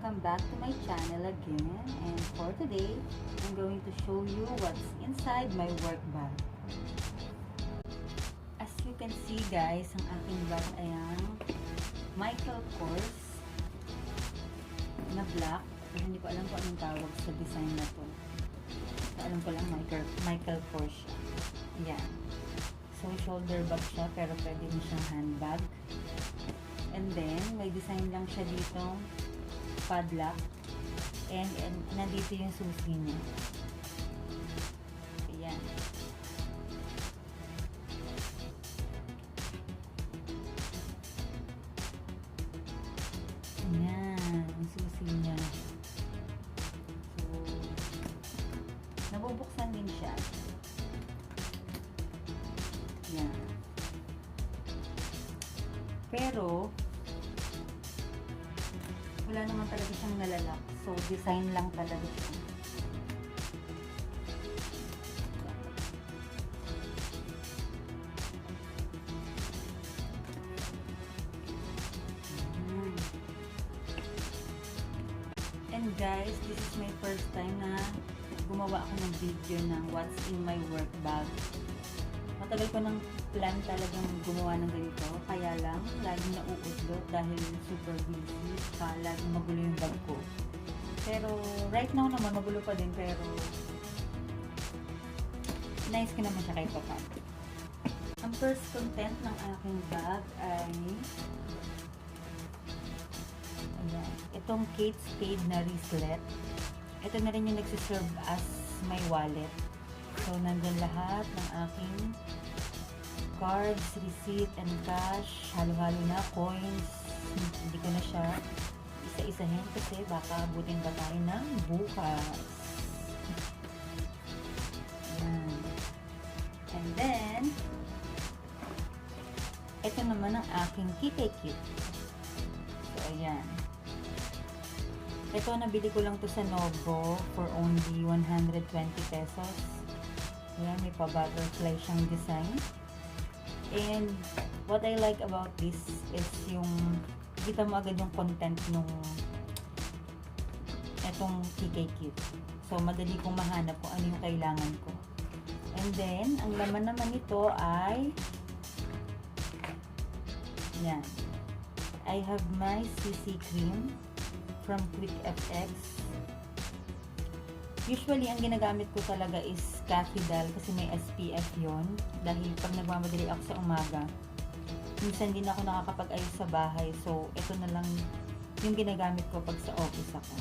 welcome back to my channel again, and for today I'm going to show you what's inside my work bag. As you can see guys, ang aking bag ay ang Michael Kors na black, pero hindi ko alam kung anong tawag sa design na to. So, alam ko lang Michael Kors siya. Yan. So shoulder bag siya, pero pwede mo siyang handbag. And then, may design lang siya dito, padlock, and nandito yung susi niya. Ayan. Ayan, yung susi niya. So, nabubuksan din siya. Ayan. Pero, wala naman talaga siyang nalalak. So, design lang talaga siya. And guys, this is my first time na gumawa ako ng video ng what's in my work bag. Matagal ko ng plan talagang gumawa ng ganito, kaya lang laging nauudlot dahil super busy, laging magulo yung bag ko. Pero right now naman magulo pa din, pero nice ko naman siya kahit pa. Ang first content ng aking bag ay ayan, itong Kate Spade na wristlet. Ito na rin yung nagsiserve as my wallet. So nandun lahat ng aking cards, receipt, and cash, halo-halo na, coins. Hindi ko na siya isa-isahin kasi baka abutin pa tayo ng bukas. Ayan. And then, ito naman ang aking kit. So, ayan. Ito, nabili ko lang to sa Novo for only 120 pesos. Ayan, may pa-butterfly siyang design. And what I like about this is yung kita mo agad yung content nung etong TK kit. So madali kong mahanap kung ano yung kailangan ko. And then ang laman naman nito ay yan. I have my CC cream from Quick FX. Usually, ang ginagamit ko talaga is Cafidal kasi may SPF yon. Dahil pag nagmamadali ako sa umaga, minsan din ako nakakapag-ayos sa bahay. So, ito na lang yung ginagamit ko pag sa office ako.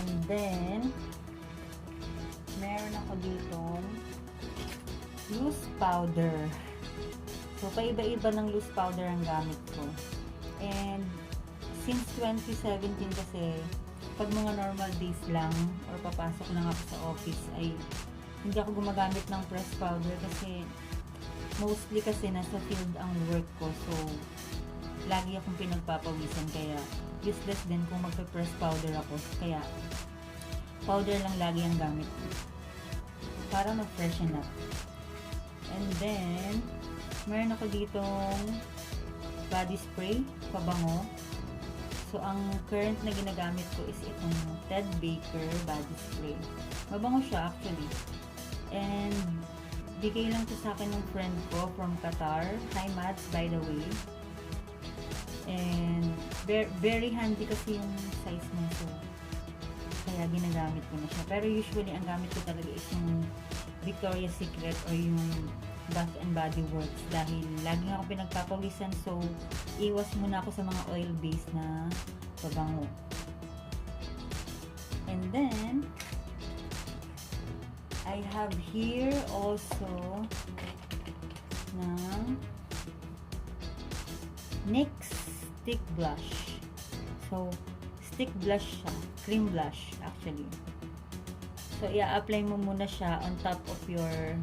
And then, meron ako dito loose powder. So, paiba-iba ng loose powder ang gamit ko. And, since 2017 kasi, pag mga normal days lang or papasok lang ako sa office ay hindi ako gumagamit ng pressed powder kasi mostly kasi nasa field ang work ko, so lagi akong pinagpapawisan kaya useless din kung magpe-press powder ako, kaya powder lang lagi ang gamit ko para mag-freshen up. And then meron ako ditong body spray, pabango. So, ang current na ginagamit ko is itong Ted Baker body spray. Mabango siya actually. And, bigay lang to sa akin ng friend ko from Qatar. Hi Mads, by the way. And, very handy kasi yung size niya. So, kaya ginagamit ko na siya. Pero usually, ang gamit ko talaga is yung Victoria's Secret or yung Bath and Body Works dahil laging ako pinagpapawisan, so iwas muna ako sa mga oil-based na pabango. And then I have here also ng NYX stick blush. So stick blush siya, cream blush actually. So i-apply mo muna siya on top of your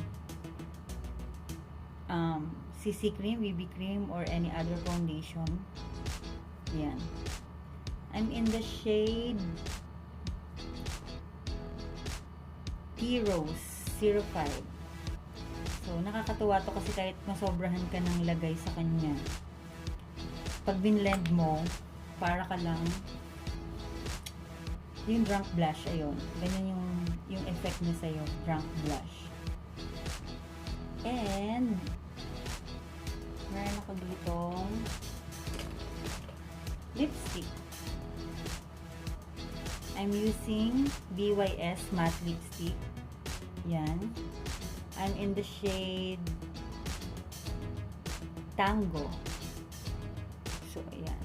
CC cream, BB cream, or any other foundation. Yan. I'm in the shade Tea Rose 05. So, nakakatuwa to kasi kahit masobrahan ka ng lagay sa kanya, pag binlend mo, para ka lang Yung drunk blush, ayun. Ganyan yung effect niya sa'yo, drunk blush. And, meron ako ditong lipstick. I'm using BYS matte lipstick. Yan. I'm in the shade Tango. So, ayan.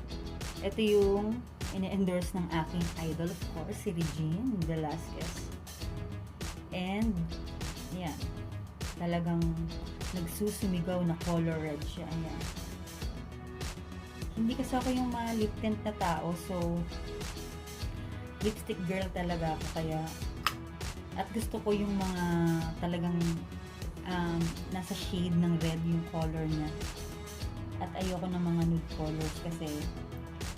Ito yung ine-endorse ng aking idol, of course, si Regine Velasquez. And, ayan. Talagang nagsusumigaw na color red siya. Ayan. Hindi kasi ako yung mga lip tint na tao, so lipstick girl talaga ako, kaya at gusto ko yung mga talagang nasa shade ng red yung color niya. At ayoko ng mga nude colors kasi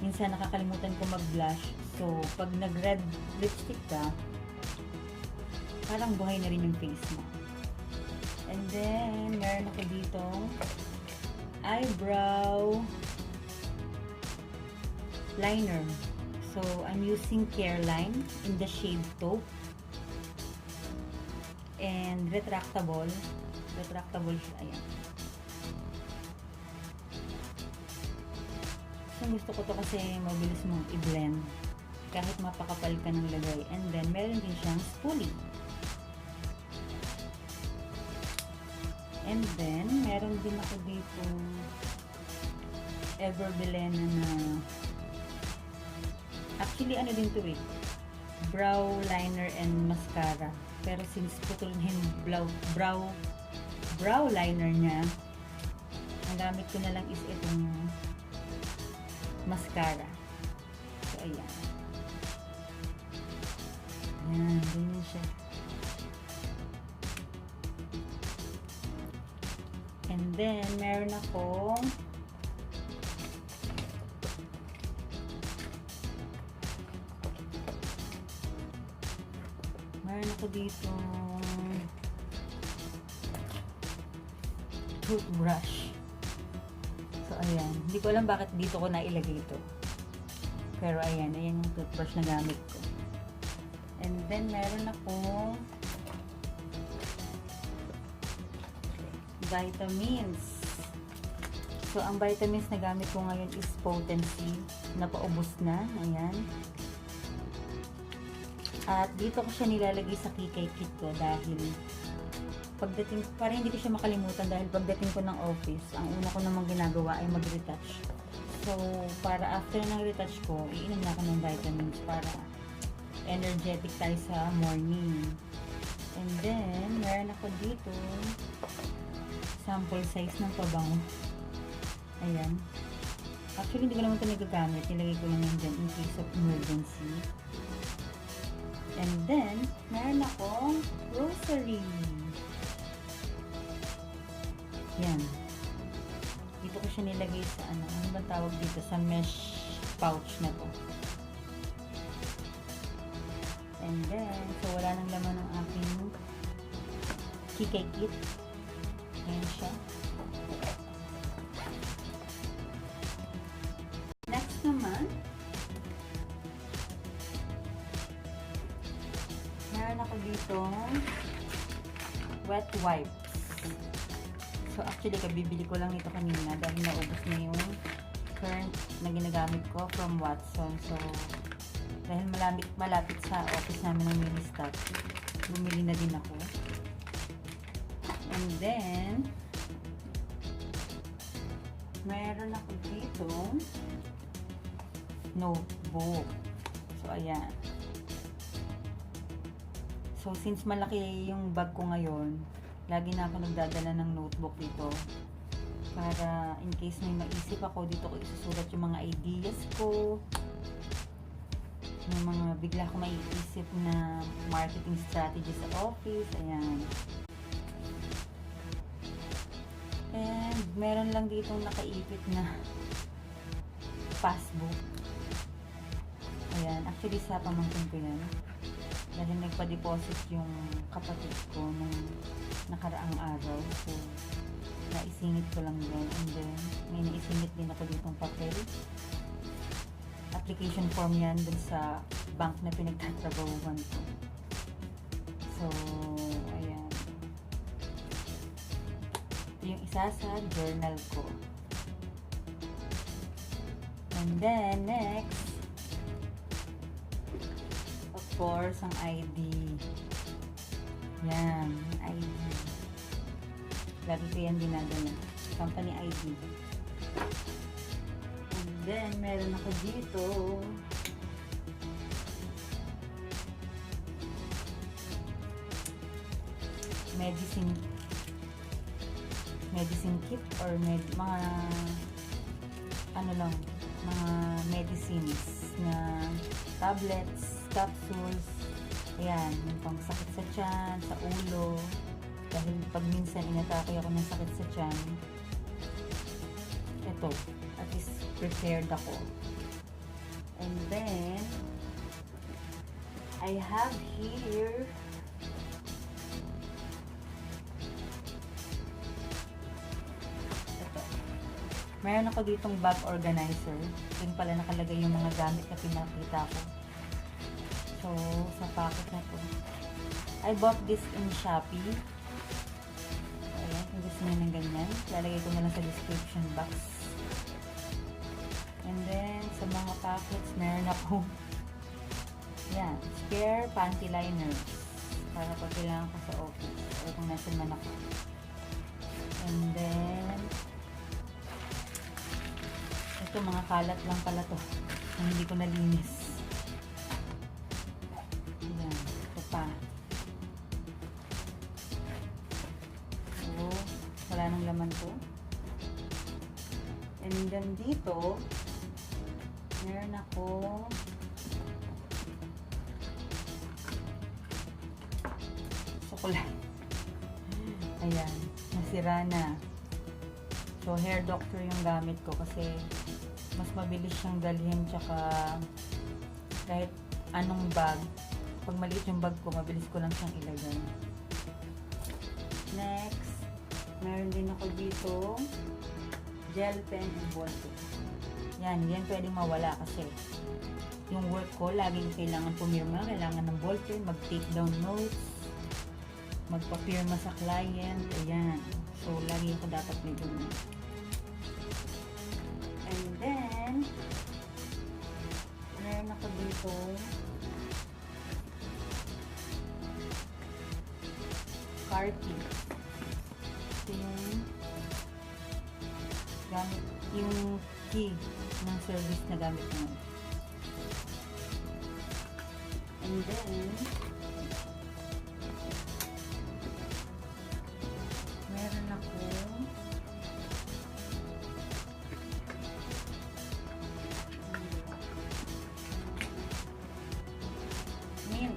minsan nakakalimutan ko mag-blush. So, pag nag-red lipstick ka, parang buhay na rin yung face mo. And then, meron ako dito eyebrow liner. So, I'm using Careline in the shade taupe. And retractable. Retractable siya. Ayan. So, gusto ko to kasi mabilis mong i-blend kahit mapakapal ka ng lagay. And then, meron din siyang spoolie. And then, meron din ako dito Everbelena na actually, ano din to eh, brow liner and mascara. Pero since putol na yung brow liner niya, ang gamit ko na lang is itong mascara. So, ayan. Ayan, ganyan siya. And then, meron akong dito toothbrush. So, ayan. Hindi ko alam bakit dito ko nailagay ito. Pero, ayan. Ayan yung toothbrush na gamit ko. And then, meron akong vitamins. So, ang vitamins na gamit ko ngayon is Potency. Napaubos na. Ayan. At dito ko siya nilalagay sa kikay kit ko dahil pagdating, para hindi ko siya makalimutan dahil pagdating ko ng office, ang una ko namang ginagawa ay mag-retouch. So, para after ng retouch ko, iinom na ako ng vitamins para energetic tayo sa morning. And then, meron ako dito sample size ng pabango. Ayan. Actually, hindi ko naman ito nagagamit. Nilagay ko lang yan dyan in case of emergency. And then, meron akong rosary. Yan. Dito ko siya nilagay sa ano ba tawag dito? Sa mesh pouch na to. And then, so wala nang laman ng aking kikay kit. Ayan siya. Next naman, meron ako dito wet wipes. So actually kabibili ko lang ito kanina dahil naubos na yung current na ginagamit ko from Watson. So dahil malapit sa office namin ng mini stock, bumili na din ako. And then meron ako dito notebook. So ayan. So, since malaki yung bag ko ngayon, lagi na ako nagdadala ng notebook dito. Para in case may maisip ako, dito ko isusulat yung mga ideas ko. Yung mga bigla ko maiisip na marketing strategy sa office. Ayan. And, meron lang ditong nakaipit na passbook. Ayan. Actually, sa pamangkin ko yan. Dahil nagpa-deposit yung kapatid ko nung nakaraang araw. So, naisingit ko lang din. And then, may naisingit din ako ditong papel. Application form yan dun sa bank na pinagtatrabahuhan ko. So, ayan. Ito yung isa sa journal ko. And then, next, of course, ang ID. Yan, ID. Lagi ko yan dinadala. Company ID. And then, meron ako dito. Medicine kit or mga ano lang, mga medicines na tablets, capsules. Ayan, yung pang sakit sa tiyan, sa ulo. Dahil pag minsan inatake ako ng sakit sa tiyan, ito, at least prepared ako. And then, I have here ito. Meron ako ditong bag organizer. Doon pala nakalagay yung mga gamit na pinakita ko. So, sa packet na to. I bought this in Shopee. Ayan, kung gusto nyo ng ganyan, lalagay ko na lang sa description box. And then, sa mga packets, meron ako yan, spare panty liners para pag kailangan ko sa office o kung nasan man ako. And then, ito mga kalat lang pala to na hindi ko nalinis. Ayan, ito pa. So, wala nang laman to. And then dito, meron ako sukulan. Ayan, nasira na. So, hair doctor yung gamit ko kasi mas mabilis siyang dalhin, tsaka kahit anong bag, pag maliit yung bag ko, mabilis ko lang siyang ilagay. Next, meron din ako dito gel pen and ball pen. Yan pwedeng mawala kasi yung work ko, laging kailangan pumirma, kailangan ng ball pen, mag-take down notes, magpapirma sa client, ayan. So, lagi ko dapat may ganun. And then, meron ako dito car key. Ito yung gamit, yung key ng service na gamit mo. And then, meron ako mint.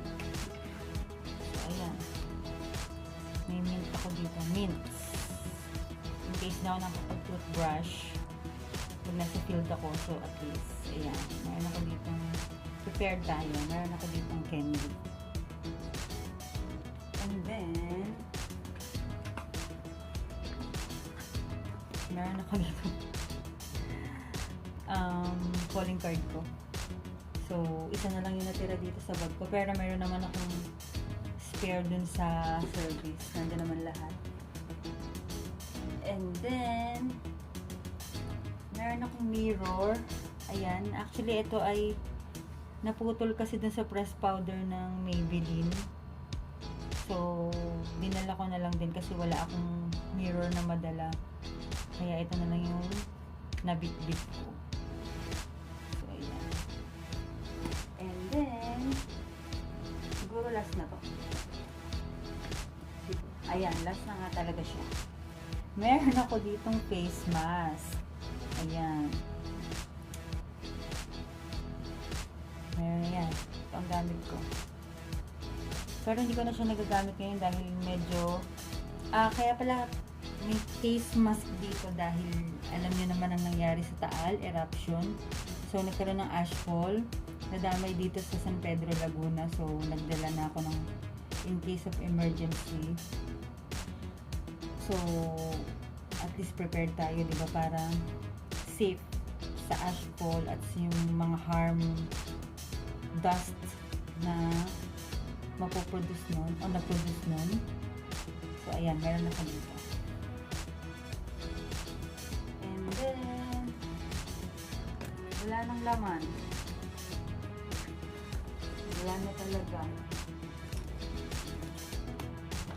So, ayan. May mint ako dito. Mints. In case na ako nakapag-toothbrush, pag nasa field ako, so at least, ayan. Meron ako dito, prepared tayo. Meron ako dito candy. And then, meron ako dito calling card ko. So, isa na lang yung natira dito sa bag ko. Pero meron naman akong spare dun sa service. Nandiyan naman lahat. And then, meron akong mirror. Ayan. Actually, ito ay naputol kasi dun sa press powder ng Maybelline. So, dinala ko na lang din kasi wala akong mirror na madala. Kaya ito na lang yung nabit-bit ko. So, ayan. And then, siguro last na to. Ayan, last na nga talaga siya. Meron ako ditong face mask. Ayan. Meron yan. Ito ang gamit ko. Pero hindi ko na siya nagagamit ngayon dahil medyo kaya pala may face mask dito dahil alam niyo naman ang nangyari sa Taal, eruption. So, nagkaroon ng ashfall. Nadamay dito sa San Pedro, Laguna. So, nagdala na ako ng in case of emergency. So, at least prepared tayo, di ba? Para safe sa ashfall at yung mga harm dust na mapoproduce nun o na-produce nun. So, ayan, meron na kami dito. And then, wala nang laman. Wala na talaga.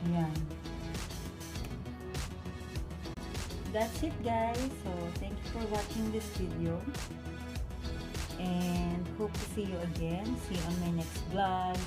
Ayan. That's it, guys. So, thank you for watching this video. And hope to see you again. See you on my next vlog.